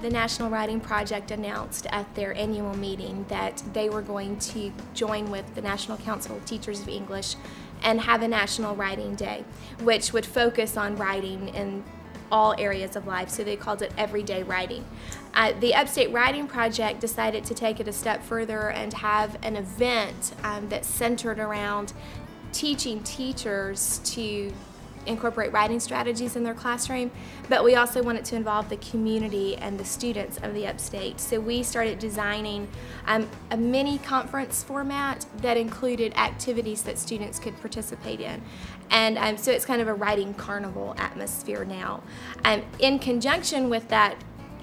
The National Writing Project announced at their annual meeting that they were going to join with the National Council of Teachers of English and have a National Writing Day, which would focus on writing in all areas of life, so they called it Everyday Writing. The Upstate Writing Project decided to take it a step further and have an event that centered around teaching teachers to incorporate writing strategies in their classroom, but we also wanted to involve the community and the students of the Upstate. So we started designing a mini conference format that included activities that students could participate in. And so it's kind of a writing carnival atmosphere now. In conjunction with that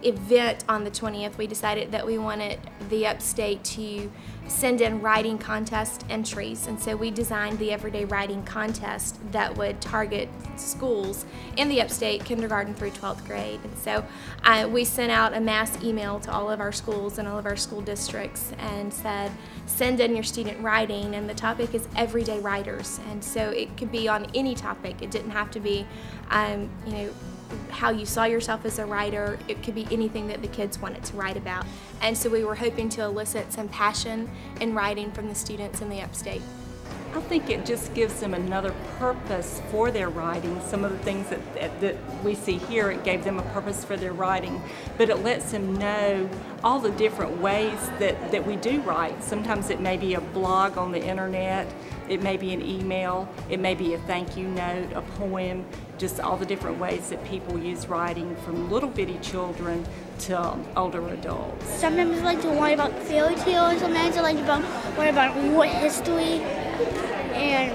event on the 20th, we decided that we wanted the Upstate to send in writing contest entries, and so we designed the Everyday Writing Contest that would target schools in the Upstate, kindergarten through 12th grade. And so we sent out a mass email to all of our schools and all of our school districts and said, send in your student writing, and the topic is everyday writers. And so it could be on any topic. It didn't have to be you know, how you saw yourself as a writer. It could be anything that the kids wanted to write about. And so we were hoping to elicit some passion in writing from the students in the Upstate. I think it just gives them another purpose for their writing. Some of the things that we see here, it gave them a purpose for their writing, but it lets them know all the different ways that we do write. Sometimes it may be a blog on the internet, it may be an email, it may be a thank you note, a poem, just all the different ways that people use writing, from little bitty children to older adults. Sometimes I like to write about fairy tales, sometimes I like to write about world history, and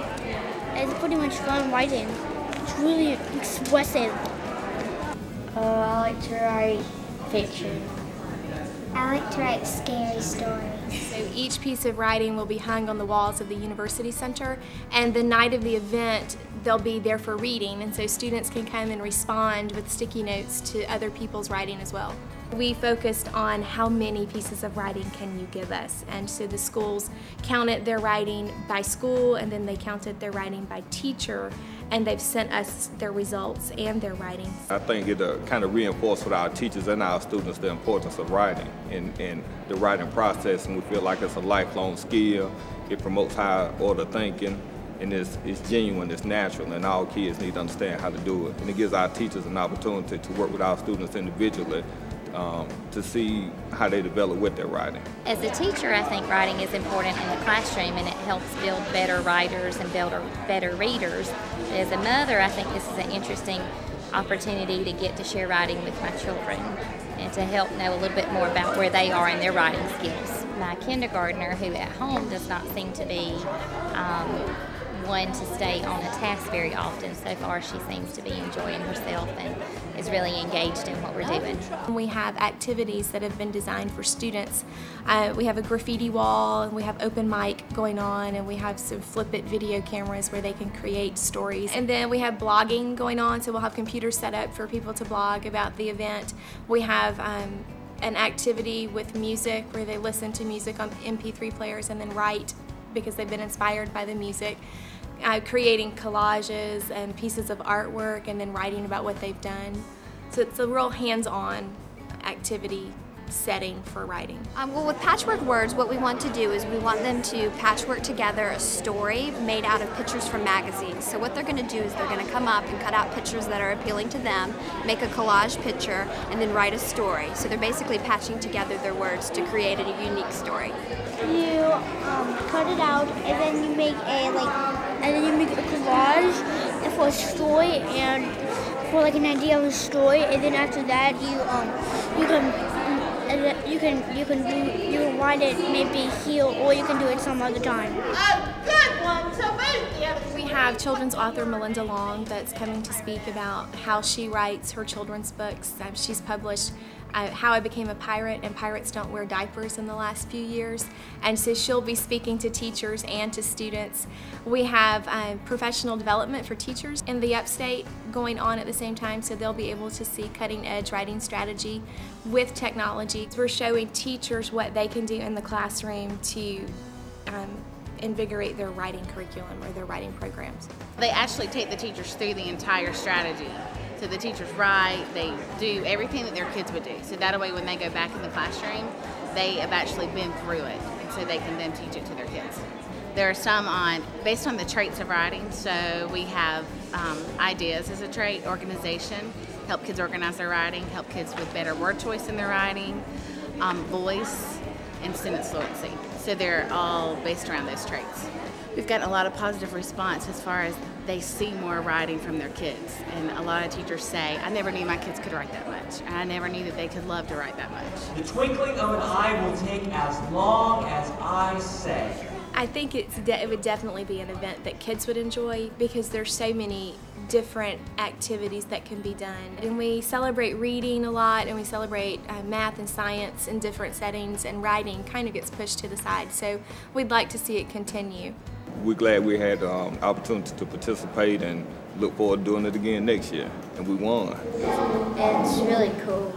it's pretty much fun writing. It's really expressive. I like to write fiction. I like to write scary stories. So each piece of writing will be hung on the walls of the University Center, and the night of the event they'll be there for reading, and so students can come and respond with sticky notes to other people's writing as well. We focused on how many pieces of writing can you give us, and so the schools counted their writing by school, and then they counted their writing by teacher, and they've sent us their results and their writings. I think it kind of reinforced with our teachers and our students the importance of writing and the writing process, and we feel like it's a lifelong skill. It promotes higher order thinking, and it's genuine, it's natural, and all kids need to understand how to do it. And it gives our teachers an opportunity to work with our students individually to see how they develop with their writing. As a teacher, I think writing is important in the classroom, and it helps build better writers and build better readers. As a mother, I think this is an interesting opportunity to get to share writing with my children and to help know a little bit more about where they are in their writing skills. My kindergartner, who at home does not seem to be one to stay on a task very often, so far she seems to be enjoying herself and is really engaged in what we're doing. We have activities that have been designed for students. We have a graffiti wall, and we have open mic going on, and we have some flip-it video cameras where they can create stories. And then we have blogging going on, so we'll have computers set up for people to blog about the event. We have an activity with music where they listen to music on MP3 players and then write because they've been inspired by the music. Creating collages and pieces of artwork and then writing about what they've done. So it's a real hands-on activity setting for writing. Well, with Patchwork Words, what we want to do is we want them to patchwork together a story made out of pictures from magazines. So what they're going to do is they're going to come up and cut out pictures that are appealing to them, make a collage picture, and then write a story. So they're basically patching together their words to create a unique story. You cut it out, and then you make a collage for a story and for like an idea of a story, and then after that you can write it maybe here, or you can do it some other time. A good one to meet you. We have children's author Melinda Long that's coming to speak about how she writes her children's books. She's published How I Became a Pirate and Pirates Don't Wear Diapers in the last few years, and so she'll be speaking to teachers and to students. We have professional development for teachers in the Upstate going on at the same time, so they'll be able to see cutting-edge writing strategy with technology. We're showing teachers what they can do in the classroom to invigorate their writing curriculum or their writing programs. They actually take the teachers through the entire strategy. So the teachers write, they do everything that their kids would do. So that way when they go back in the classroom, they have actually been through it, and so they can then teach it to their kids. There are some based on the traits of writing. So we have ideas as a trait, organization, help kids organize their writing, help kids with better word choice in their writing, voice, and sentence fluency. So they're all based around those traits. We've gotten a lot of positive response as far as they see more writing from their kids. And a lot of teachers say, I never knew my kids could write that much. I never knew that they could love to write that much. The twinkling of an eye will take as long as I say. I think it would definitely be an event that kids would enjoy because there's so many different activities that can be done. And we celebrate reading a lot, and we celebrate math and science in different settings, and writing kind of gets pushed to the side. So we'd like to see it continue. We're glad we had the opportunity to participate and look forward to doing it again next year, and we won. It's really cool.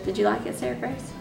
Did you like it, Sarah Grace?